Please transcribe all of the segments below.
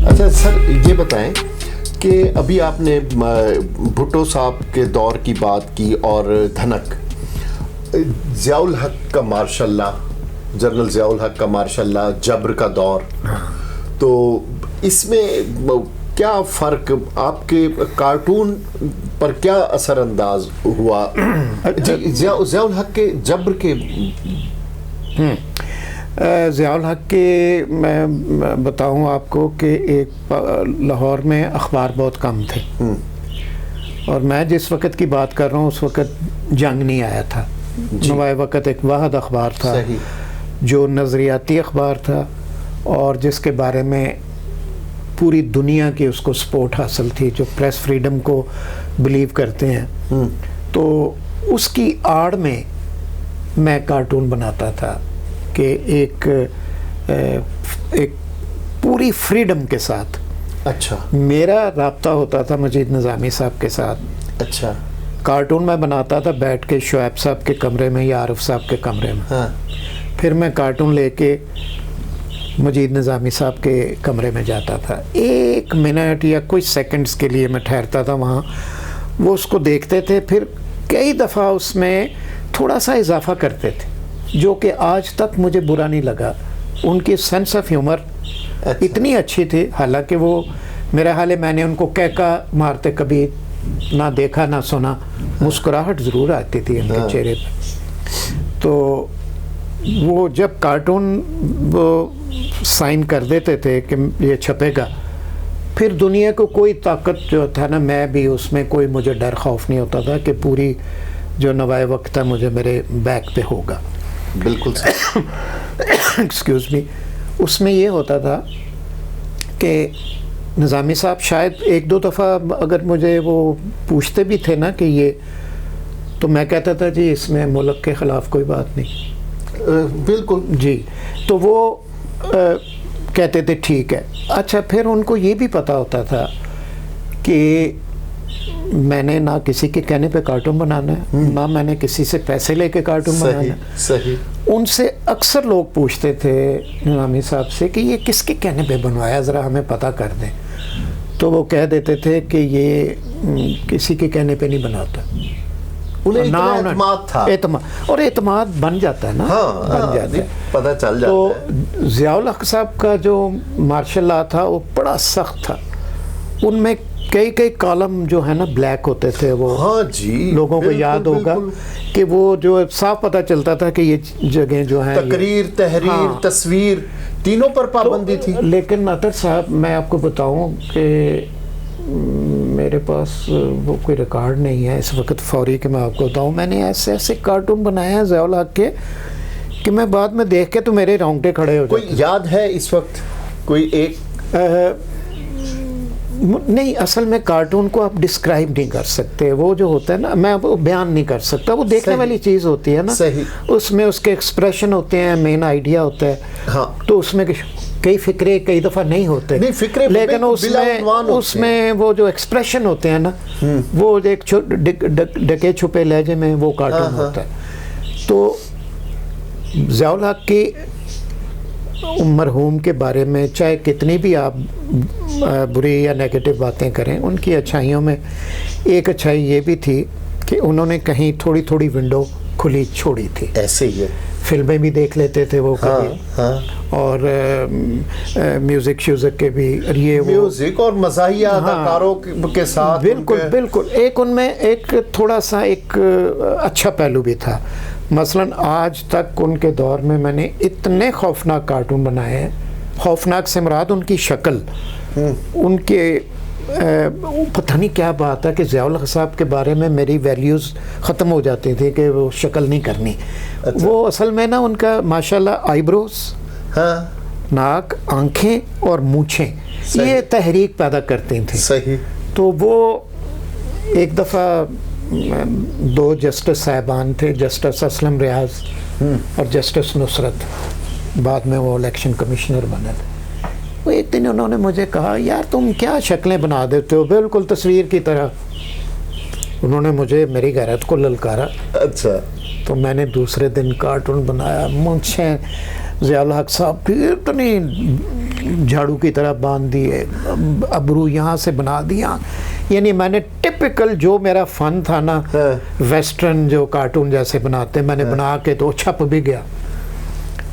اچھا سر یہ بتائیں کہ ابھی آپ نے بھٹو صاحب کے دور کی بات کی اور دھنک، ضیاء الحق کا ماشاء اللہ، جنرل ضیاء الحق کا ماشاء اللہ، جبر کا دور، تو اس میں کیا فرق آپ کے کارٹون پر کیا اثر انداز ہوا؟ ضیاء الحق کے جبر کے ضیاء الحق کے میں بتاؤں آپ کو کہ ایک لاہور میں اخبار بہت کم تھے، اور میں جس وقت کی بات کر رہا ہوں اس وقت جنگ نہیں آیا تھا. نوائے وقت ایک واحد اخبار تھا جو نظریاتی اخبار تھا اور جس کے بارے میں پوری دنیا کی اس کو سپورٹ حاصل تھی، جو پریس فریڈم کو بلیو کرتے ہیں. تو اس کی آڑ میں میں کارٹون بناتا تھا کہ ایک پوری فریڈم کے ساتھ. اچھا. میرا رابطہ ہوتا تھا مجید نظامی صاحب کے ساتھ. اچھا. کارٹون میں بناتا تھا بیٹھ کے شعیب صاحب کے کمرے میں یا عارف صاحب کے کمرے میں. ہاں. پھر میں کارٹون لے کے مجید نظامی صاحب کے کمرے میں جاتا تھا. 1 منٹ یا کچھ سیکنڈز کے لیے میں ٹھہرتا تھا وہاں. وہ اس کو دیکھتے تھے، پھر کئی دفعہ اس میں تھوڑا سا اضافہ کرتے تھے جو کہ آج تک مجھے برا نہیں لگا. ان کی سینس آف ہیومر اتنی اچھی تھی، حالانکہ وہ میرا حال ہے میں نے ان کو کہکا مارتے کبھی نہ دیکھا نہ سنا، مسکراہٹ ضرور آتی تھی ان کے چہرے پہ. تو وہ جب کارٹون وہ سائن کر دیتے تھے کہ یہ چھپے گا، پھر دنیا کو کوئی طاقت جو تھا نا، میں بھی اس میں کوئی مجھے ڈر خوف نہیں ہوتا تھا کہ پوری جو نوائے وقت تھا مجھے میرے بیک پہ ہوگا. بالکل ایکسکیوز می. اس میں یہ ہوتا تھا کہ نظامی صاحب شاید 1-2 دفعہ اگر مجھے وہ پوچھتے بھی تھے نا کہ یہ، تو میں کہتا تھا جی اس میں ملک کے خلاف کوئی بات نہیں. بالکل جی. تو وہ کہتے تھے ٹھیک ہے. اچھا پھر ان کو یہ بھی پتہ ہوتا تھا کہ میں نے نہ کسی کے کہنے پہ کارٹون بنانا ہے، نہ میں نے کسی سے پیسے لے کے کارٹون بنانا ہے. صحیح. ان سے اکثر لوگ پوچھتے تھے نظامی صاحب سے کہ یہ کس کے کہنے پہ بنوایا، ذرا ہمیں پتہ کر دیں. تو وہ کہہ دیتے تھے کہ یہ کسی کے کہنے پہ نہیں بناتا. انہیں اعتماد تھا. اور اعتماد بن جاتا ہے نا، بن جاتا ہے، پتہ چل جاتا ہے. تو ضیاء الحق صاحب کا جو مارشل لا تھا وہ بڑا سخت تھا. ان میں کئی کالم جو ہے نا بلیک ہوتے تھے. وہ ہاں جی، لوگوں کو یاد ہوگا کہ وہ جو صاف پتہ چلتا تھا کہ یہ جگہیں جو ہیں تقریر، تحریر، تصویر، تینوں پر پابندی تھی. لیکن عطر صاحب میں آپ کو بتاؤں کہ میرے پاس وہ کوئی ریکارڈ نہیں ہے اس وقت فوری کہ میں آپ کو بتاؤں. میں نے ایسے کارٹون بنائے ہیں ضیاء الحق کے کہ میں بعد میں دیکھ کے تو میرے رونگٹے کھڑے ہو جاتے. کوئی یاد ہے اس وقت کوئی ایک؟ نہیں، اصل میں کارٹون کو آپ ڈسکرائب نہیں کر سکتے. وہ جو ہوتا ہے نا، میں بیان نہیں کر سکتا. وہ دیکھنے والی چیز ہوتی ہے نا. اس میں اس کے ایکسپریشن ہوتے ہیں، مین آئیڈیا ہوتا ہے. ہاں. تو اس میں کئی فکرے کئی دفعہ نہیں ہوتے، لیکن اس میں وہ جو ایکسپریشن ہوتے ہیں نا، وہ ایک ڈکے چھپے لہجے میں وہ کارٹون ہوتا ہے. تو ضیاء الحق کی مرحوم کے بارے میں چاہے کتنی بھی آپ بری یا نیگیٹو باتیں کریں، ان کی اچھائیوں میں ایک اچھائی یہ بھی تھی کہ انہوں نے کہیں تھوڑی ونڈو کھلی چھوڑی تھی. ایسے ہی ہے. فلمیں بھی دیکھ لیتے تھے وہ کبھی، اور میوزک شیوزک کے بھی، یہ میوزک اور مزاحیہ اداکاروں کے ساتھ. بالکل. ایک ان میں ایک تھوڑا سا ایک اچھا پہلو بھی تھا. مثلاً آج تک ان کے دور میں میں نے اتنے خوفناک کارٹون بنائے ہیں. خوفناک سے مراد ان کی شکل، ان کے پتہ نہیں کیا بات ہے کہ ضیاء الحق صاحب کے بارے میں میری ویلیوز ختم ہو جاتی تھی کہ وہ شکل نہیں کرنی. وہ اصل میں نا ان کا ماشاءاللہ آئی بروز، ناک، آنکھیں اور مونچھیں یہ تحریک پیدا کرتی تھیں. صحیح. تو وہ ایک دفعہ 2 جسٹس صاحبان تھے، جسٹس اسلم ریاض اور جسٹس نصرت، بعد میں وہ الیکشن کمشنر بنے تھے. وہ ایک دن انہوں نے مجھے کہا یار تم کیا شکلیں بنا دیتے ہو بالکل تصویر کی طرح. انہوں نے مجھے میری غیرت کو للکارا. اچھا. تو میں نے دوسرے دن کارٹون بنایا. مجھے ضیاء الحق صاحب پھر اتنی جھاڑو کی طرح باندھ دیے, ابرو یہاں سے بنا دیا. یعنی میں نے ٹپکل جو میرا فن تھا نا, ویسٹرن جو کارٹون جیسے بناتے, میں نے بنا کے تو چھپ بھی گیا.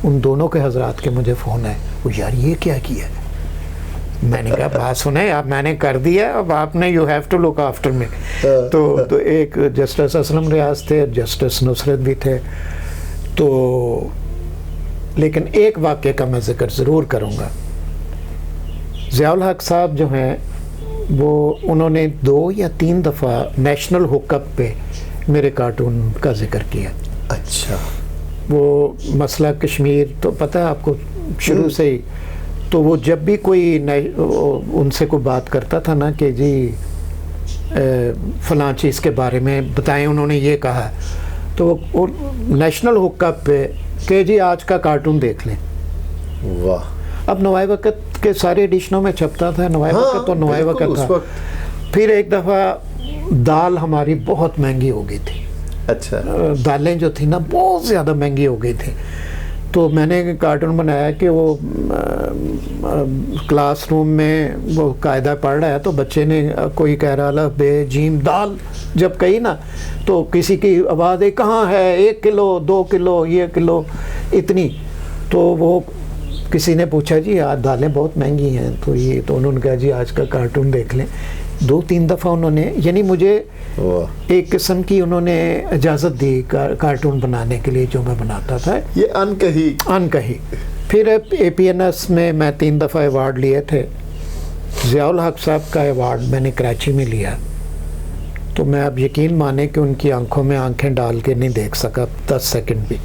ان دونوں کے حضرات کے مجھے فون آئے, وہ یار یہ کیا کیا ہے. میں نے کہا بات سنیں, اب میں نے کر دیا, اب آپ نے you have to look after me. تو ایک جسٹس اسلم ریاض تھے, جسٹس نصرت بھی تھے. تو لیکن ایک واقعے کا میں ذکر ضرور کروں گا. ضیاء الحق صاحب جو ہیں وہ انہوں نے 2 یا 3 دفعہ نیشنل ہک اپ پہ میرے کارٹون کا ذکر کیا. اچھا. وہ مسئلہ کشمیر تو پتہ ہے آپ کو شروع سے ہی. تو وہ جب بھی کوئی ان سے کوئی بات کرتا تھا نا کہ جی فلاں چیز کے بارے میں بتائیں, انہوں نے یہ کہا, تو وہ نیشنل ہک اپ پہ کہ جی آج کا کارٹون دیکھ لیں. واہ. اب نوائے وقت کے سارے ایڈیشنوں میں چھپتا تھا, نوائے وقت تو نوائے وقت تھا. پھر ایک دفعہ دال ہماری بہت مہنگی ہو گئی تھی. اچھا. دالیں جو تھی نا بہت زیادہ مہنگی ہو گئی تھی. تو میں نے کارٹون بنایا کہ وہ کلاس روم میں وہ قاعدہ پڑھ رہا ہے, تو بچے نے کوئی کہہ رہا بے جیم دال جب کہی نا, تو کسی کی آواز ہے کہاں ہے, 1 کلو 2 کلو یہ کلو اتنی. تو وہ کسی نے پوچھا جی آج دالیں بہت مہنگی ہیں, تو انہوں نے کہا جی آج کا کارٹون دیکھ لیں. 2-3 دفعہ انہوں نے, یعنی مجھے ایک قسم کی انہوں نے اجازت دی کارٹون بنانے کے لیے جو میں بناتا تھا. یہ انکہی. پھر اے پی این ایس میں 3 دفعہ ایوارڈ لیے تھے. ضیاء الحق صاحب کا ایوارڈ میں نے کراچی میں لیا. تو میں اب یقین مانے کہ ان کی آنکھوں میں آنکھیں ڈال کے نہیں دیکھ سکا 10 سیکنڈ بھی.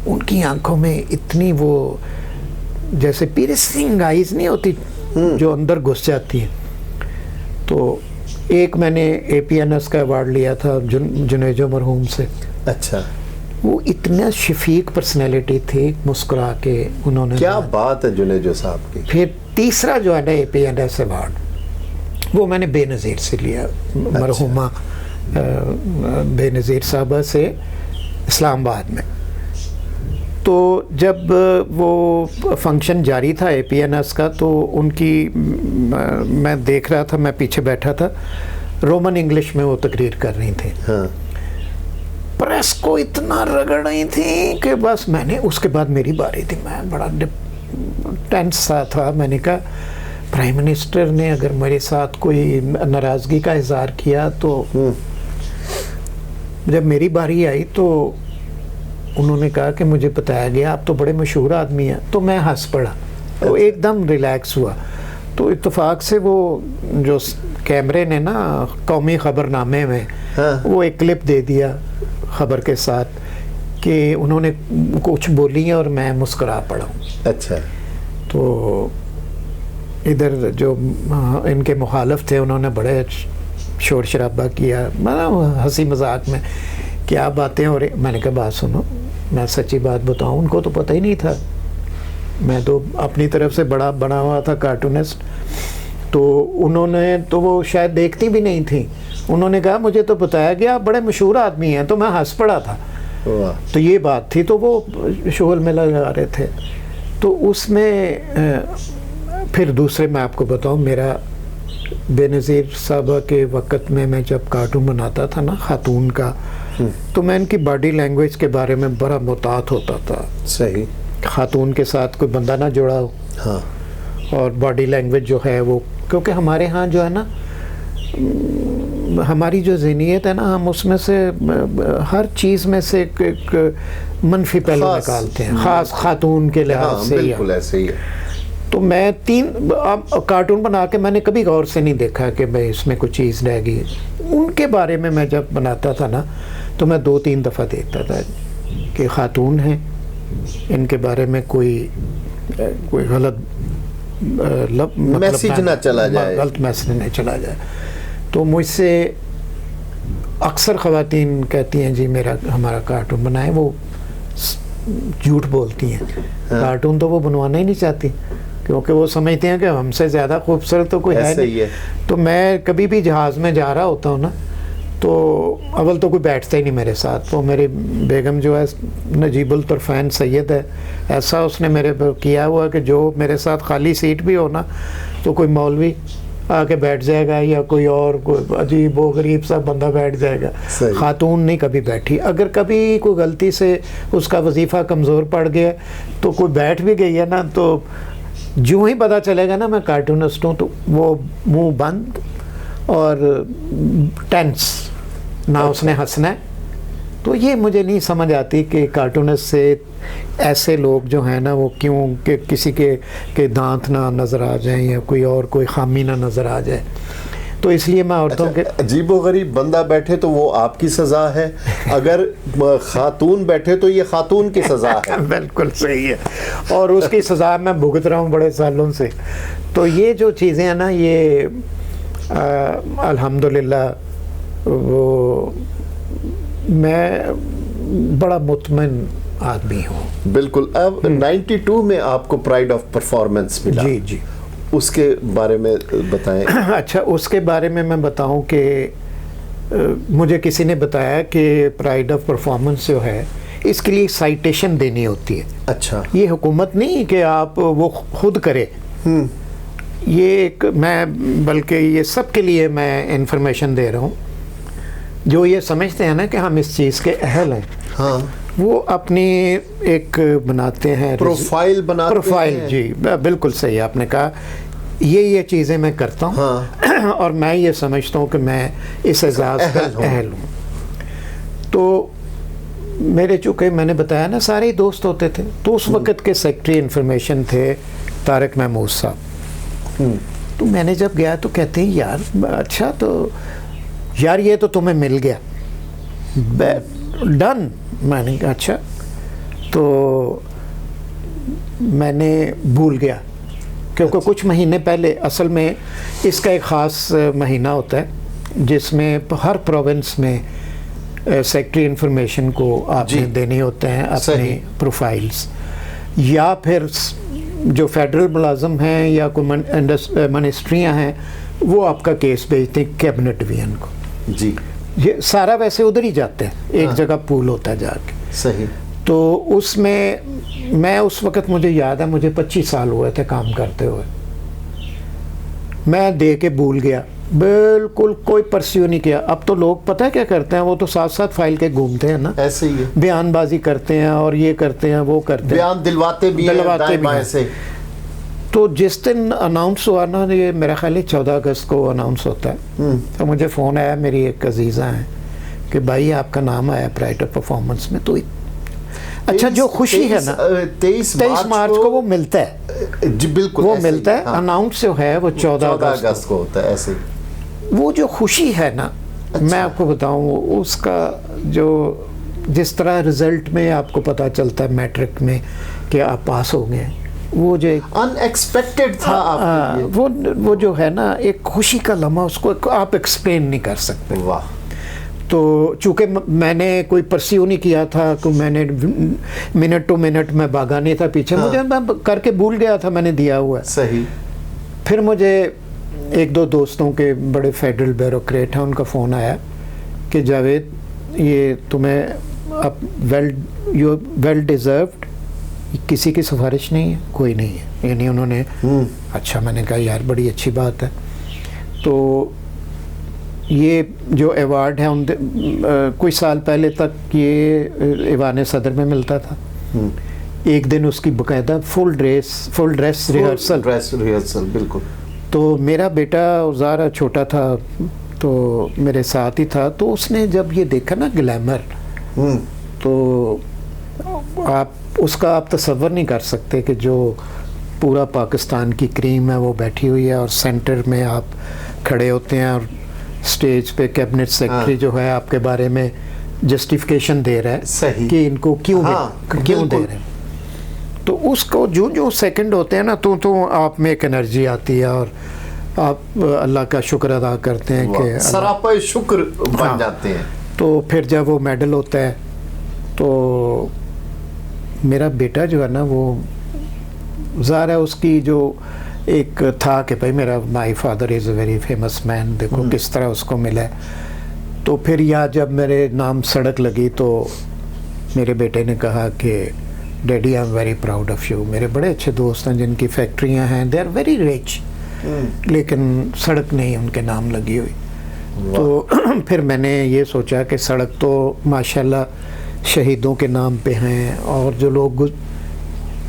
ان کی آنکھوں میں اتنی وہ جیسے پیرسنگ آئیز نہیں ہوتی جو اندر گھس جاتی ہیں. تو ایک میں نے اے پی این ایس کا ایوارڈ لیا تھا جنیجو مرحوم سے. اچھا. وہ اتنا شفیق پرسنالٹی تھی, مسکرا کے انہوں نے. کیا بات ہے جنیجو صاحب کی. پھر تیسرا جو ہے نا اے پی این ایس ایوارڈ وہ میں نے بے نظیر سے لیا. مرحومہ بے نظیر صاحبہ سے اسلام آباد میں. تو جب وہ فنکشن جاری تھا اے پی این ایس کا, تو ان کی میں دیکھ رہا تھا, میں پیچھے بیٹھا تھا, رومن انگلش میں وہ تقریر کر رہی تھیں. پریس کو اتنا رگڑ رہی تھیں کہ بس میں نے, اس کے بعد میری باری تھی, میں بڑا ٹینس سا تھا. میں نے کہا پرائم منسٹر نے اگر میرے ساتھ کوئی ناراضگی کا اظہار کیا, تو جب میری باری آئی تو انہوں نے کہا کہ مجھے بتایا گیا آپ تو بڑے مشہور آدمی ہیں. تو میں ہنس پڑا, وہ ایک دم ریلیکس ہوا. تو اتفاق سے وہ جو کیمرے نے نا قومی خبر نامے میں وہ ایک کلپ دے دیا خبر کے ساتھ کہ انہوں نے کچھ بولی ہیں اور میں مسکرا پڑا ہوں. اچھا. تو ادھر جو ان کے مخالف تھے انہوں نے بڑے شور شرابہ کیا, ہنسی مذاق میں کیا باتیں. اور میں نے کہا بات سنو, میں سچی بات بتاؤں, ان کو تو پتہ ہی نہیں تھا, میں تو اپنی طرف سے بڑا بنا ہوا تھا کارٹونسٹ. تو انہوں نے تو وہ شاید دیکھتی بھی نہیں تھیں. انہوں نے کہا مجھے تو بتایا گیا آپ بڑے مشہور آدمی ہیں. تو میں ہنس پڑا تھا. تو یہ بات تھی. تو وہ شغل میں لگا رہے تھے. تو اس میں پھر دوسرے میں آپ کو بتاؤں, میرا بے نظیر صاحبہ کے وقت میں جب کارٹون بناتا تھا نا خاتون کا, تو میں ان کی باڈی لینگویج کے بارے میں بڑا محتاط ہوتا تھا. صحیح. خاتون کے ساتھ کوئی بندہ نہ جڑا ہو. ہاں. اور باڈی لینگویج جو ہے وہ, کیونکہ ہمارے ہاں جو ہے نا ہماری جو ذہنیت ہے نا, ہم اس میں سے ہر چیز میں سے ایک منفی پہلو نکالتے ہیں, خاص خاتون کے لحاظ سے. بالکل ایسے ہی ہے. تو میں 3 کارٹون بنا کے میں نے کبھی غور سے نہیں دیکھا کہ بھائی اس میں کوئی چیز رہ گئی. ان کے بارے میں جب بناتا تھا نا, تو میں 2-3 دفعہ دیکھتا تھا کہ خاتون ہیں, ان کے بارے میں کوئی غلط میسیج نہ چلا جائے, غلط میسیج نہ چلا جائے. تو مجھ سے اکثر خواتین کہتی ہیں جی ہمارا کارٹون بنائیں. وہ جھوٹ بولتی ہیں, کارٹون تو وہ بنوانا ہی نہیں چاہتی, کیونکہ وہ سمجھتے ہیں کہ ہم سے زیادہ خوبصورت تو کوئی ہے نہیں. تو میں کبھی بھی جہاز میں جا رہا ہوتا ہوں نا, تو اول تو کوئی بیٹھتا ہی نہیں میرے ساتھ. وہ میری بیگم جو ہے نجیب الطرفین سید ہے, ایسا اس نے میرے پر کیا ہوا کہ جو میرے ساتھ خالی سیٹ بھی ہو نا تو کوئی مولوی آ کے بیٹھ جائے گا یا کوئی اور کوئی عجیب و غریب سا بندہ بیٹھ جائے گا. خاتون نہیں کبھی بیٹھی. اگر کبھی کوئی غلطی سے اس کا وظیفہ کمزور پڑ گیا تو کوئی بیٹھ بھی گئی ہے نا, تو جو ہی پتہ چلے گا نا میں کارٹونسٹ ہوں تو وہ منہ بند اور ٹینس, نہ اس نے ہنسنا ہے. تو یہ مجھے نہیں سمجھ آتی کہ کارٹونسٹ سے ایسے لوگ جو ہیں نا وہ کیوں کہ کسی کے دانت نہ نظر آ جائیں یا کوئی اور کوئی خامی نہ نظر آ جائے. تو اس لیے میں عورتوں کے عجیب و غریب بندہ بیٹھے تو وہ آپ کی سزا ہے, اگر خاتون بیٹھے تو یہ خاتون کی سزا ہے. بالکل صحیح ہے, اور اس کی سزا میں بھگت رہا ہوں بڑے سالوں سے. تو یہ جو چیزیں ہیں نا یہ الحمدللہ وہ میں بڑا مطمئن آدمی ہوں. بالکل. اب 92 میں آپ کو پرائڈ آف پرفارمنس ملا. جی جی, اس کے بارے میں بتائیں. اچھا, اس کے بارے میں بتاؤں کہ مجھے کسی نے بتایا کہ پرائڈ آف پرفارمنس جو ہے اس کے لیے سائٹیشن دینی ہوتی ہے. اچھا, یہ حکومت نہیں کہ آپ وہ خود کرے. یہ ایک میں بلکہ یہ سب کے لیے میں انفارمیشن دے رہا ہوں جو یہ سمجھتے ہیں نا کہ ہم اس چیز کے اہل ہیں. ہاں, وہ اپنی ایک بناتے ہیں پروفائل بناتے ہیں. پروفائل, جی بالکل صحیح آپ نے کہا. یہ چیزیں میں کرتا ہوں. ہاں. اور میں یہ سمجھتا ہوں کہ میں اس اعزاز کا اہل ہوں. تو میرے چونکہ میں نے بتایا نا سارے دوست ہوتے تھے, تو اس وقت کے سیکرٹری انفارمیشن تھے طارق محمود صاحب. تو میں نے جب گیا تو کہتے ہیں یار اچھا تو یار یہ تو تمہیں مل گیا ڈن. میں نے کہا اچھا. تو میں نے بھول گیا کیونکہ کچھ مہینے پہلے اصل میں اس کا ایک خاص مہینہ ہوتا ہے جس میں ہر پروونس میں سیکٹری انفارمیشن کو آپ نے دینے ہوتے ہیں اپنے پروفائلز, یا پھر جو فیڈرل ملازم ہیں یا کوئی منسٹریاں ہیں وہ آپ کا کیس بھیجتے ہیں کیبنٹ ڈویژن کو. جی, یہ سارا ویسے ادھر ہی جاتے ہیں, ایک جگہ پول ہوتا ہے جا کے. صحیح. تو اس میں اس وقت مجھے یاد ہے مجھے 25 سال ہوئے تھے کام کرتے ہوئے. میں دے کے بھول گیا, بالکل کوئی پرسیو نہیں کیا. اب تو لوگ پتہ ہے کیا کرتے ہیں, وہ تو ساتھ ساتھ فائل کے گھومتے ہیں نا, ایسے ہی بیان بازی کرتے ہیں اور یہ کرتے ہیں وہ کرتے ہیں, بیان دلواتے بھی ہیں. تو جس دن اناؤنس ہوا نا, یہ میرا خیال ہے 14 اگست کو اناؤنس ہوتا ہے, تو مجھے فون آیا, میری ایک عزیزہ ہیں کہ بھائی آپ کا نام آیا پرائڈ آف پرفارمنس میں. تو اچھا جو خوشی ہے نا 23 مارچ کو وہ ملتا ہے. جی بالکل وہ ملتا ہے. اناؤنس جو ہے وہ 14 اگست کو ہوتا ہے. ایسے وہ جو خوشی ہے نا, میں آپ کو بتاؤں اس کا جو جس طرح رزلٹ میں آپ کو پتہ چلتا ہے میٹرک میں کہ آپ پاس ہو گئے, وہ جو ان ایکسپیکٹڈ تھا آپ کے لیے, وہ جو ہے نا ایک خوشی کا لمحہ, اس کو آپ ایکسپلین نہیں کر سکتے. واہ. تو چونکہ میں نے کوئی پرسیو نہیں کیا تھا کہ میں نے منٹ ٹو منٹ میں بھاگا نہیں تھا پیچھے, مجھے میں کر کے بھول گیا تھا میں نے دیا ہوا ہے. صحیح. پھر مجھے ایک دو دوستوں کے بڑے فیڈرل بیوروکریٹ ہیں, ان کا فون آیا کہ جاوید یہ تمہیں اب ویل ڈیزروڈ, کسی کی سفارش نہیں ہے, کوئی نہیں ہے. یعنی انہوں نے اچھا, میں نے کہا یار بڑی اچھی بات ہے. تو یہ جو ایوارڈ ہے کچھ سال پہلے تک یہ ایوان صدر میں ملتا تھا. ایک دن اس کی باقاعدہ فل ڈریس ریہرسل. بالکل. تو میرا بیٹا ظاہر چھوٹا تھا تو میرے ساتھ ہی تھا, تو اس نے جب یہ دیکھا نا گلیمر, تو آپ تصور نہیں کر سکتے کہ جو پورا پاکستان کی کریم ہے وہ بیٹھی ہوئی ہے اور سینٹر میں آپ کھڑے ہوتے ہیں اور سٹیج پہ کیبنٹ سیکرٹری جو ہے آپ کے بارے میں جسٹیفیکیشن دے رہا ہے. صحیح. کہ ان کو کیوں دے رہے ہیں. تو اس کو جو سیکنڈ ہوتے ہیں نا تو آپ میں ایک انرجی آتی ہے اور آپ اللہ کا شکر ادا کرتے ہیں کہ سراپا شکر بن جاتے ہیں. تو پھر جب وہ میڈل ہوتا ہے تو میرا بیٹا جو ہے نا وہ ظاہر ہے اس کی جو ایک تھا کہ بھائی میرا my father is a very famous man, دیکھو کس طرح اس کو ملا ہے. تو پھر یا جب میرے نام سڑک لگی تو میرے بیٹے نے کہا کہ daddy I am very proud of you. میرے بڑے اچھے دوست ہیں جن کی فیکٹریاں ہیں, دے آر ویری رچ, لیکن سڑک نہیں ان کے نام لگی ہوئی. تو پھر میں نے یہ سوچا کہ سڑک تو ماشاءاللہ شہیدوں کے نام پہ ہیں, اور جو لوگ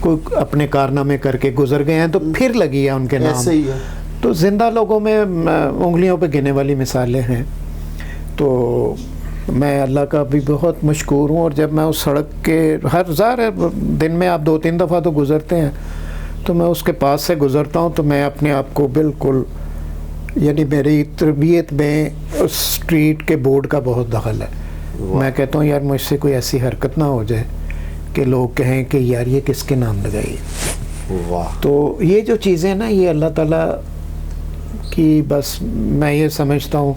کوئی اپنے کارنامے کر کے گزر گئے ہیں تو پھر لگی ہے ان کے نام. تو زندہ لوگوں میں انگلیوں پہ گنے والی مثالیں ہیں. تو میں اللہ کا بھی بہت مشکور ہوں, اور جب میں اس سڑک کے ہر دن میں آپ 2-3 دفعہ تو گزرتے ہیں, تو میں اس کے پاس سے گزرتا ہوں تو میں اپنے آپ کو بالکل, یعنی میری تربیت میں اس اسٹریٹ کے بورڈ کا بہت دخل ہے. میں کہتا ہوں یار مجھ سے کوئی ایسی حرکت نہ ہو جائے کہ لوگ کہیں کہ یار یہ کس کے نام لگائی. تو یہ جو چیزیں نا, یہ اللہ تعالیٰ کی, بس میں یہ سمجھتا ہوں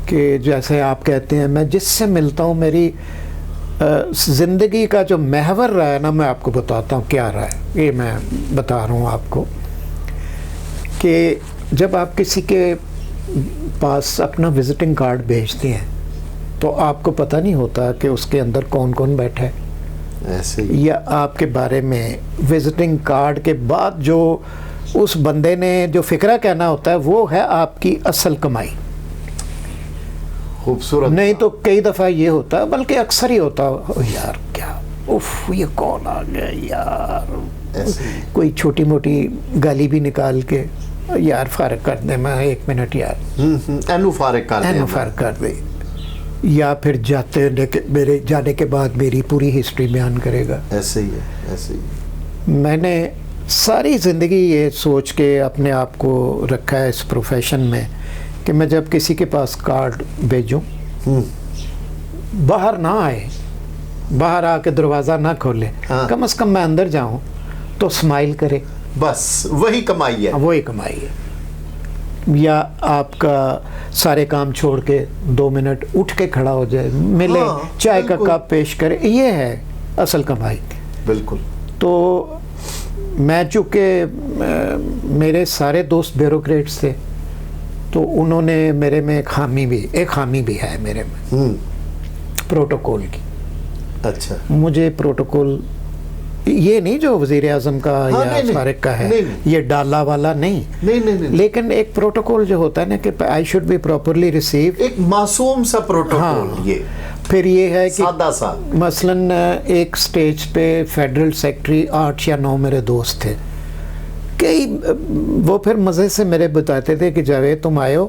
کہ جیسے آپ کہتے ہیں, میں جس سے ملتا ہوں میری زندگی کا جو محور رہا ہے نا, میں آپ کو بتاتا ہوں کیا رہا ہے. یہ میں بتا رہا ہوں آپ کو کہ جب آپ کسی کے پاس اپنا وزٹنگ کارڈ بھیجتے ہیں تو آپ کو پتہ نہیں ہوتا کہ اس کے اندر کون کون بیٹھا ہے. ایسے یا آپ کے بارے میں وزٹنگ کارڈ کے بعد جو اس بندے نے جو فکرہ کہنا ہوتا ہے وہ ہے آپ کی اصل کمائی. خوبصورت. نہیں تو کئی دفعہ یہ ہوتا ہے, بلکہ اکثر ہی ہوتا ہے, یار کیا اف یہ کون آ گیا یار, کوئی چھوٹی موٹی گالی بھی نکال کے یار فارغ کر دے, میں 1 منٹ یار اینو فارغ کر دے. یا پھر میرے جانے کے بعد میری پوری ہسٹری بیان کرے گا. ایسے ہی ہے, ایسے ہی. میں نے ساری زندگی یہ سوچ کے اپنے آپ کو رکھا ہے اس پروفیشن میں کہ میں جب کسی کے پاس کارڈ بھیجوں, باہر نہ آئے, باہر آ کے دروازہ نہ کھولے, کم از کم میں اندر جاؤں تو سمائل کرے, بس وہی کمائی ہے. وہی کمائی ہے. یا آپ کا سارے کام چھوڑ کے 2 منٹ اٹھ کے کھڑا ہو جائے, ملے, چائے کا کپ پیش کرے, یہ ہے اصل کمائی. بالکل. تو میں چونکہ میرے سارے دوست بیوروکریٹس تھے تو انہوں نے میرے میں ایک خامی بھی ہے میرے میں, پروٹوکول کی. اچھا. مجھے پروٹوکول یہ نہیں جو وزیر اعظم کا یا فارغ کا ہے, یہ ڈالا والا نہیں, لیکن ایک پروٹوکول جو ہوتا ہے نا کہ I should be properly receive, ایک معصوم سا پروٹوکول. یہ پھر یہ ہے کہ سادہ سا, مثلاً ایک سٹیج پہ فیڈرل سیکٹری 8 یا 9 میرے دوست تھے, کئی وہ پھر مزے سے میرے بتاتے تھے کہ جاوید تم آئے ہو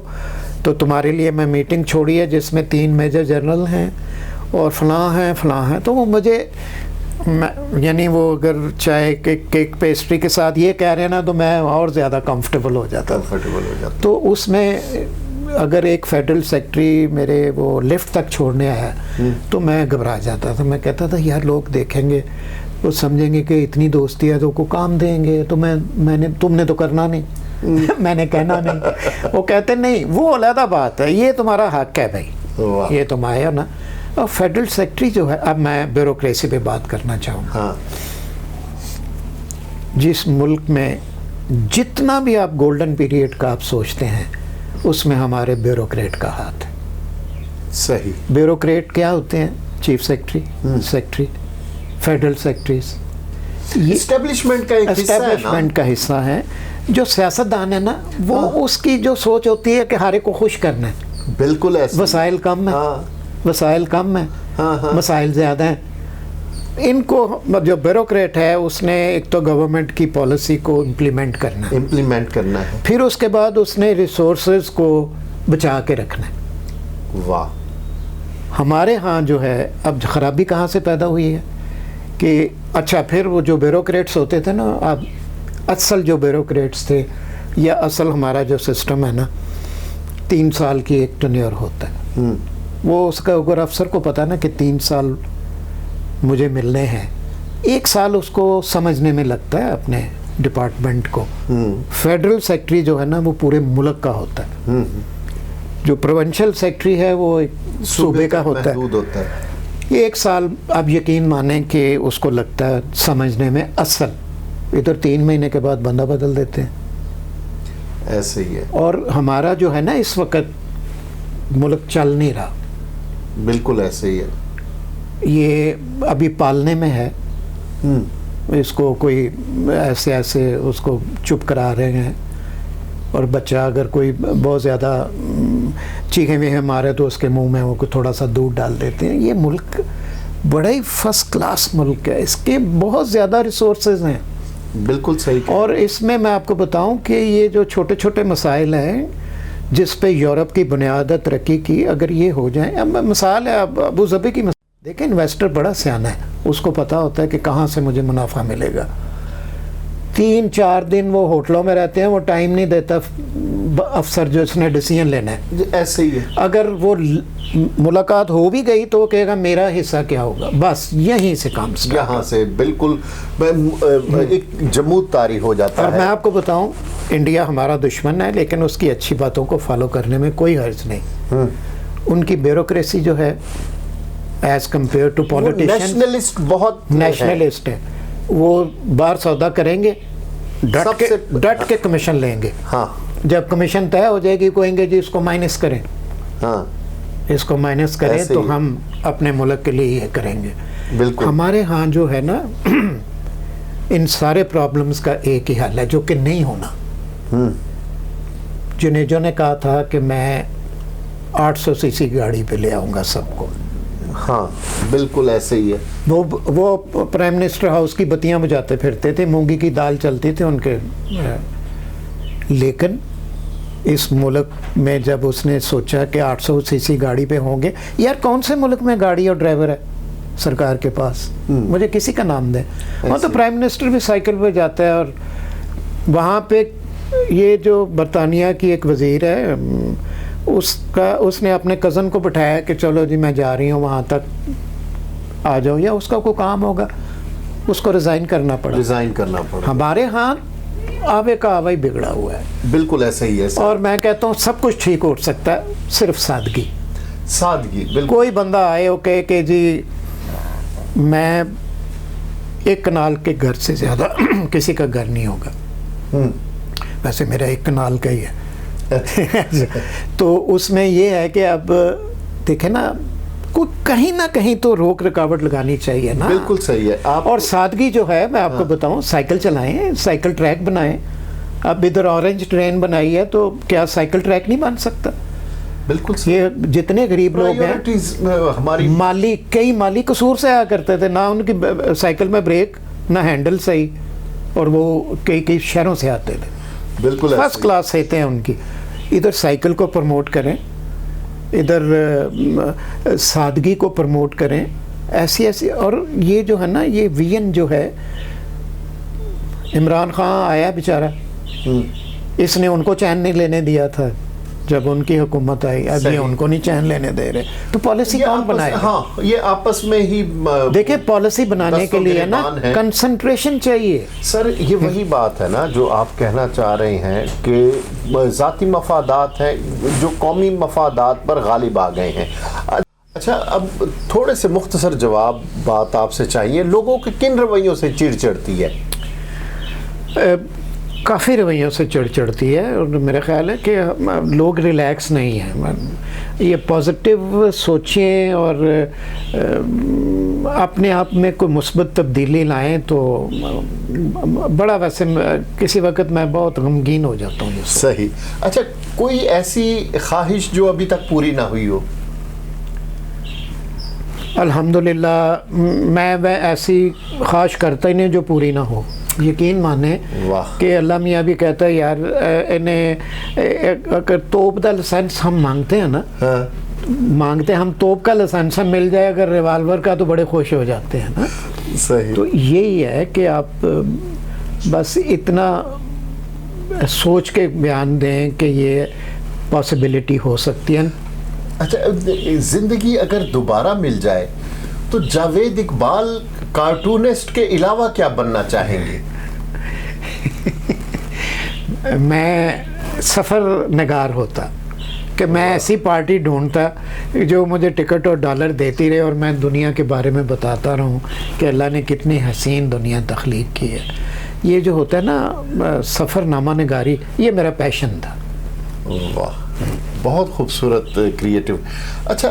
تو تمہارے لیے میں میٹنگ چھوڑی ہے جس میں 3 میجر جنرل ہیں اور فلاں ہیں. تو وہ مجھے یعنی وہ اگر چائے کیک پیسٹری کے ساتھ یہ کہہ رہے ہیں نا تو میں اور زیادہ کمفرٹیبل ہو جاتا. تو اس میں اگر ایک فیڈرل سیکٹری میرے وہ لفٹ تک چھوڑنے آیا تو میں گھبرا جاتا تھا. میں کہتا تھا یار لوگ دیکھیں گے, وہ سمجھیں گے کہ اتنی دوستی ہے تو کو کام دیں گے, تو تم نے تو کرنا نہیں, میں نے کہنا نہیں. وہ کہتے نہیں, وہ علیحدہ بات ہے, یہ تمہارا حق ہے بھائی, یہ تم آئے ہو نا. اور فیڈرل سیکٹری جو ہے, اب میں بیوروکریسی پہ بات کرنا چاہوں گا. جس ملک میں جتنا بھی آپ گولڈن پیریڈ کا آپ سوچتے ہیں اس میں ہمارے بیوروکریٹ کا ہاتھ ہے. صحیح. بیوروکریٹ کیا ہوتے ہیں؟ Chief secretary, federal secretaries, establishment کا حصہ ہے. جو سیاستدان ہے نا وہ اس کی جو سوچ ہوتی ہے کہ ہر ایک کو خوش کرنا ہے. بالکل. وسائل کم ہیں, مسائل زیادہ ہیں. ان کو جو بیوروکریٹ ہے اس نے ایک تو گورنمنٹ کی پالیسی کو امپلیمنٹ کرنا ہے, پھر اس کے بعد اس نے ریسورسز کو بچا کے رکھنا ہے. واہ. ہمارے ہاں جو ہے اب خرابی کہاں سے پیدا ہوئی ہے کہ اچھا پھر وہ جو بیوروکریٹس ہوتے تھے نا, اب اصل جو بیوروکریٹس تھے یا اصل ہمارا جو سسٹم ہے نا 3 سال کی ایک ٹینیور ہوتا ہے. وہ اس کا اگر افسر کو پتا نا کہ 3 سال مجھے ملنے ہیں, 1 سال اس کو سمجھنے میں لگتا ہے اپنے ڈپارٹمنٹ کو. فیڈرل سیکٹری جو ہے نا وہ پورے ملک کا ہوتا ہے, جو پروونشل سیکٹری ہے وہ صوبے کا ہوتا ہے. یہ 1 سال آپ یقین مانیں کہ اس کو لگتا ہے سمجھنے میں, اصل ادھر 3 مہینے کے بعد بندہ بدل دیتے ہیں. ایسے ہی ہے. اور ہمارا جو ہے نا اس وقت ملک چل نہیں رہا. بالکل ایسے ہی ہے. یہ ابھی پالنے میں ہے, اس کو کوئی ایسے اس کو چپ کرا رہے ہیں, اور بچہ اگر کوئی بہت زیادہ چیخے ویخے مارے تو اس کے منہ میں وہ تھوڑا سا دودھ ڈال دیتے ہیں. یہ ملک بڑا ہی فرسٹ کلاس ملک ہے, اس کے بہت زیادہ ریسورسز ہیں. بالکل صحیح. اور اس میں میں آپ کو بتاؤں کہ یہ جو چھوٹے چھوٹے مسائل ہیں جس پہ یورپ کی بنیاد ترقی کی, اگر یہ ہو جائیں, اب مثال ہے ابو ظبی کی دیکھیں, انویسٹر بڑا سیانا ہے, اس کو پتا ہوتا ہے کہ کہاں سے مجھے منافع ملے گا. 3-4 دن وہ ہوٹلوں میں رہتے ہیں, وہ ٹائم نہیں دیتا افسر جو اس نے ڈیسیژن لینا ہے. ایسے ہی ہے. اگر وہ ملاقات ہو بھی گئی تو وہ کہے گا میرا حصہ کیا ہوگا, بس یہیں سے کام سٹارٹ. یہاں سے بالکل ایک جمود طاری ہو جاتا ہے. اور میں آپ کو بتاؤں, انڈیا ہمارا دشمن ہے لیکن اس کی اچھی باتوں کو فالو کرنے میں کوئی حرج نہیں. ان کی بیوروکریسی جو ہے as compare to politician, nationalist, بہت نیشنلسٹ ہے. وہ باہر سودا کریں گے, ڈٹ کے کمیشن لیں گے. ہاں, جب کمیشن طے ہو جائے گی کہیں گے جی اس کو مائنس کریں. ہاں, اس کو مائنس کریں تو ہم اپنے ملک کے لیے یہ کریں گے. بالکل. ہمارے ہاں جو ہے نا ان سارے پرابلمز کا ایک ہی حل ہے جو کہ نہیں ہونا. جنیجو نے کہا تھا کہ میں 800 cc کی گاڑی پہ لے آؤں گا سب کو. ہاں, بالکل ایسے ہی ہے. وہ پرائم منسٹر ہاؤس کی بتیاں بجاتے پھرتے تھے, مونگی کی دال چلتی تھی ان کے. لیکن اس ملک میں جب اس نے سوچا کہ 800 cc گاڑی پہ ہوں گے, یار کون سے ملک میں گاڑی اور ڈرائیور ہے سرکار کے پاس؟ مجھے کسی کا نام دیں. وہاں تو پرائم منسٹر بھی سائیکل پہ جاتا ہے. اور وہاں پہ یہ جو برطانیہ کی ایک وزیر ہے, اس نے اپنے کزن کو بٹھایا کہ چلو جی میں جا رہی ہوں وہاں تک, آ جاؤ, یا اس کا کوئی کام ہوگا, اس کو ریزائن کرنا پڑا. ہمارے ہاں آوے کا آوا ہی بگڑا ہوا ہے. بالکل ایسا ہی ہے. اور میں کہتا ہوں سب کچھ ٹھیک ہو سکتا ہے, صرف سادگی. بالکل. کوئی بندہ آئے ہو کہ جی میں 1 کنال کے گھر سے زیادہ کسی کا گھر نہیں ہوگا. ویسے میرا 1 کنال کا ہی ہے. تو اس میں یہ ہے کہ اب دیکھیں نا, کوئی کہیں نہ کہیں تو روک رکاوٹ لگانی چاہیے نا. بالکل صحیح ہے. اور سادگی جو ہے میں آپ کو بتاؤں, سائیکل چلائیں, سائیکل ٹریک بنائیں. اب ادھر اورنج ٹرین بنائی ہے تو کیا سائیکل ٹریک نہیں بن سکتا؟ بالکل. یہ جتنے غریب لوگ ہیں ہماری کئی مالی قصور سے آیا کرتے تھے, نہ ان کی سائیکل میں بریک نہ ہینڈل صحیح, اور وہ کئی شہروں سے آتے تھے. بالکل فرسٹ کلاس رہتے ہیں ان کی. ادھر سائیکل کو پروموٹ کریں, ادھر سادگی کو پروموٹ کریں, ایسی. اور یہ جو ہے نا, یہ وین جو ہے, عمران خان آیا بیچارہ, اس نے ان کو چین نہیں لینے دیا تھا جب ان کی حکومت آئی. اب یہ ان کو نہیں چین لینے دے رہے, تو پالیسی کون بنائے؟ ہاں, یہ آپس میں ہی دیکھیں, پالیسی بنانے کے لیے نا کنسنٹریشن چاہیے. سر یہ وہی بات ہے نا جو آپ کہنا چاہ رہے ہیں کہ ذاتی مفادات ہیں جو قومی مفادات پر غالب آ گئے ہیں. اچھا, اب تھوڑے سے مختصر جواب بات آپ سے چاہیے, لوگوں کے کن رویوں سے چڑ چڑھتی ہے؟ کافی رویوں سے چڑھتی ہے, اور میرا خیال ہے کہ لوگ ریلیکس نہیں ہیں. یہ پازیٹیو سوچیں اور اپنے آپ میں کوئی مثبت تبدیلی لائیں تو بڑا, ویسے کسی وقت میں بہت غمگین ہو جاتا ہوں. صحیح. اچھا, کوئی ایسی خواہش جو ابھی تک پوری نہ ہوئی ہو؟ الحمدللہ میں ایسی خواہش کرتا ہی نہیں جو پوری نہ ہو. یقین مانیں کہ اللہ میاں بھی کہتا ہے یار انہیں اگر توپ کا لائسنس ہم مانگتے ہیں نا, مانگتے ہم توپ کا لائسنس مل جائے اگر ریوالور کا تو بڑے خوش ہو جاتے ہیں نا. صحیح. تو یہی ہے کہ آپ بس اتنا سوچ کے بیان دیں کہ یہ پاسبلٹی ہو سکتی ہے. اچھا, زندگی اگر دوبارہ مل جائے تو جاوید اقبال کارٹونسٹ کے علاوہ کیا بننا چاہیں گے؟ میں سفر نگار ہوتا, کہ میں ایسی پارٹی ڈھونڈتا جو مجھے ٹکٹ اور ڈالر دیتی رہے اور میں دنیا کے بارے میں بتاتا رہوں کہ اللہ نے کتنی حسین دنیا تخلیق کی ہے. یہ جو ہوتا ہے نا سفر نامہ نگاری, یہ میرا پیشن تھا. واہ, بہت خوبصورت, کریٹو. اچھا,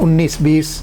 19-20